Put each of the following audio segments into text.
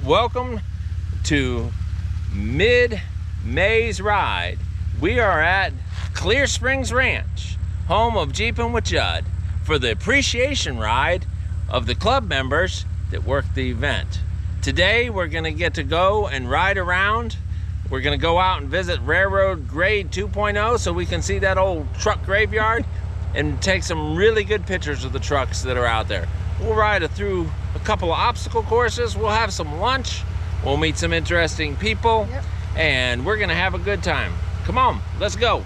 Welcome to Mid-May's Ride. We are at Clear Springs Ranch, home of Jeepin with Judd, for the appreciation ride of the club members that work the event. Today we're going to get to go and ride around. We're going to go out and visit Railroad Grade 2.0 so we can see that old truck graveyard and take some really good pictures of the trucks that are out there. We'll ride through a couple of obstacle courses. We'll have some lunch. We'll meet some interesting people. Yep. And we're gonna have a good time. Come on, let's go.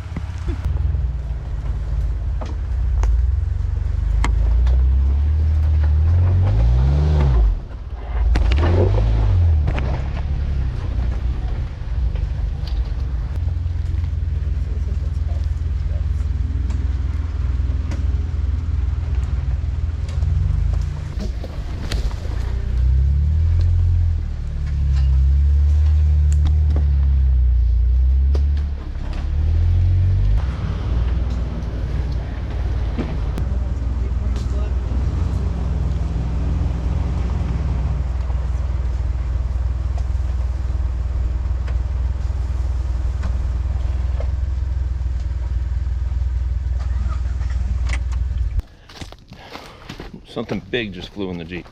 Something big just flew in the Jeep.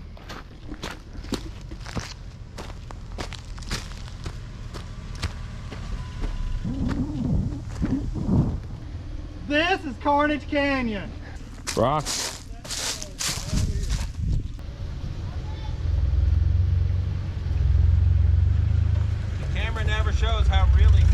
This is Carnage Canyon. Rock. The camera never shows how really it is.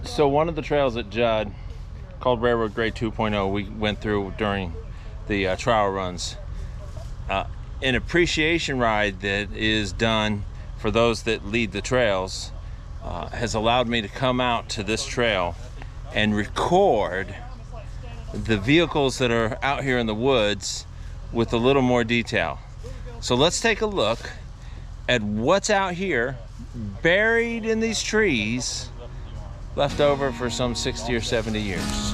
So one of the trails at Judd, called Railroad Grade 2.0, we went through during the trial runs. An appreciation ride that is done for those that lead the trails has allowed me to come out to this trail and record the vehicles that are out here in the woods with a little more detail. So let's take a look at what's out here buried in these trees, left over for some 60 or 70 years.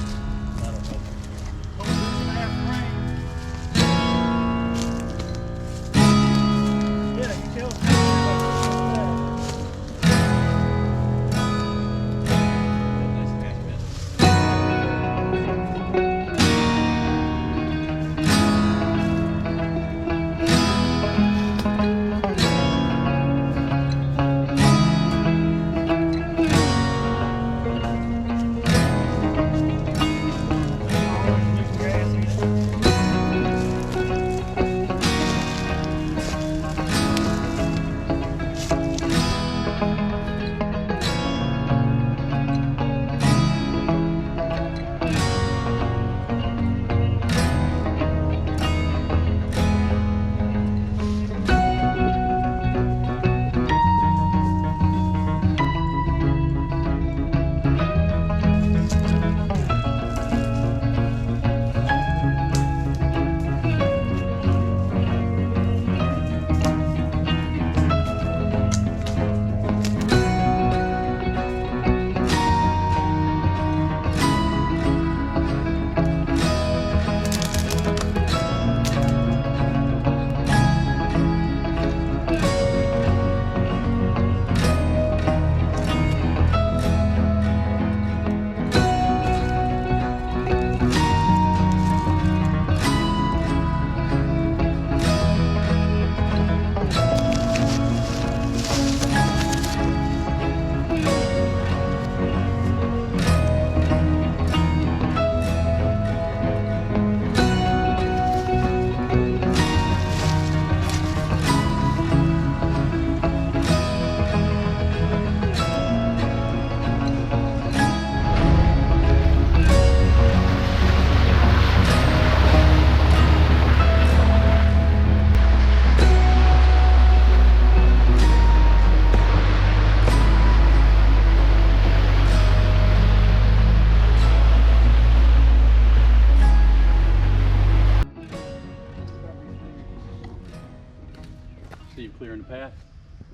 in the path.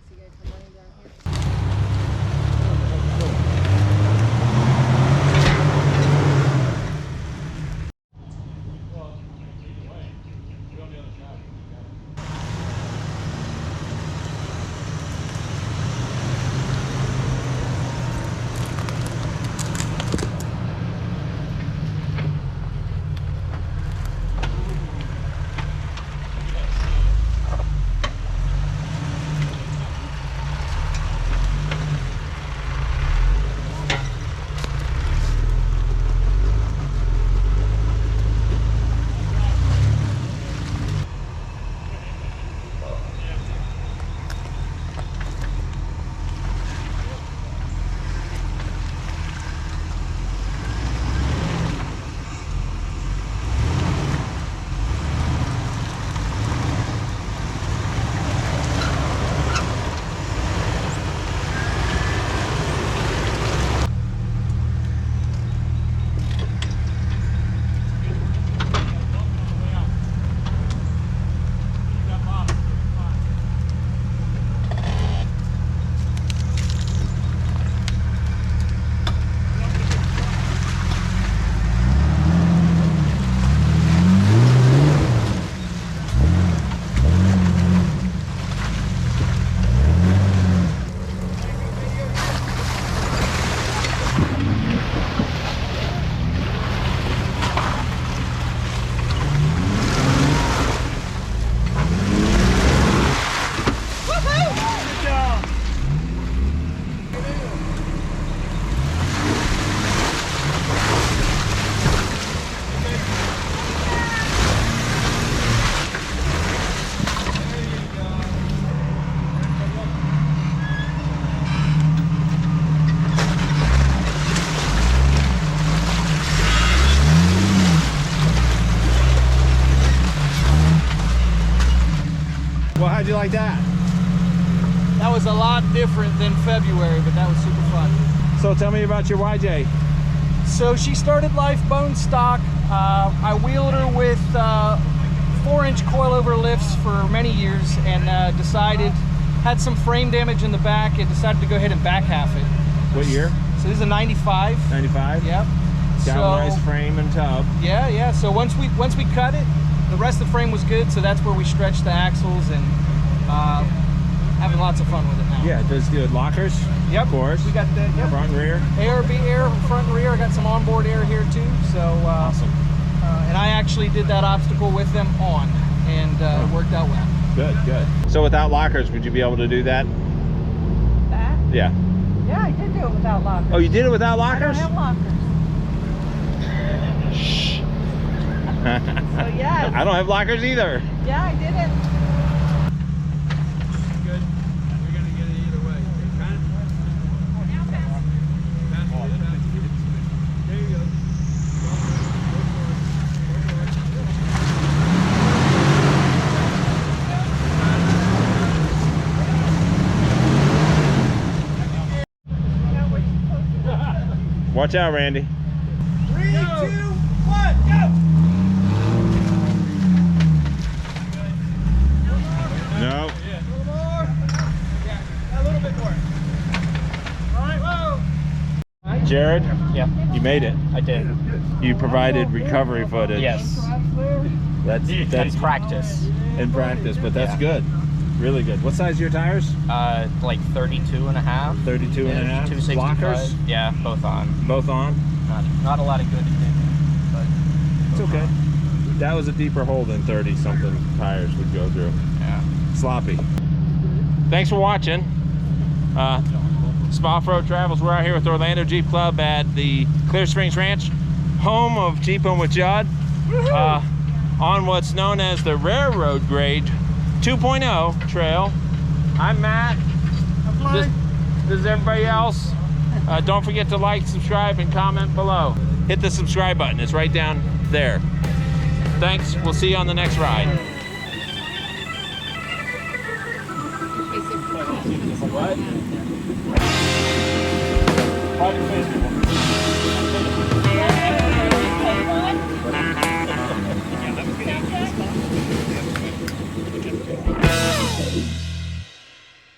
You guys some money down here? Well, how'd you like that? That was a lot different than February, but that was super fun. So tell me about your YJ. So she started life bone stock. I wheeled her with 4-inch coilover lifts for many years and had some frame damage in the back and decided to go ahead and back half it. What year? So this is a 95. 95? Yep. Galvanized frame and tub. Yeah. So once we cut it, the rest of the frame was good. So that's where we stretched the axles and having lots of fun with it now. Yeah, does good lockers. Yep. Of course. We got the front and rear. air, front and rear. I got some onboard air here too. So Awesome. And I actually did that obstacle with them on, and it worked out well. Good. So without lockers, would you be able to do that? That? Yeah. Yeah, I did do it without lockers. Oh, you did it without I lockers? don't have lockers. So yes. I don't have lockers either. Yeah, I did it. Good. We're gonna get it either way. There you go. Watch out, Randy. 3, 2, 1, go! No. A little more. Yeah, a little bit more. All right, whoa. Jared? Yeah, You made it. I did. You provided recovery footage. Yes. That's That's practice. in practice, but that's good. Really good. What size are your tires? Like 32 and a half. 32 and a half. 265. Lockers? Yeah, both on. Both on? Not a lot of good opinion, but It's okay. That was a deeper hole than 30 something tires would go through. yeah. Sloppy. Thanks for watching. Small Offroad Travels. We're out here with Orlando Jeep Club at the Clear Springs Ranch, home of Jeepin with Judd, on what's known as the Railroad Grade 2.0 trail. I'm Matt. This is everybody else. Don't forget to like, subscribe, and comment below. Hit the subscribe button. It's right down there. Thanks. We'll see you on the next ride. What?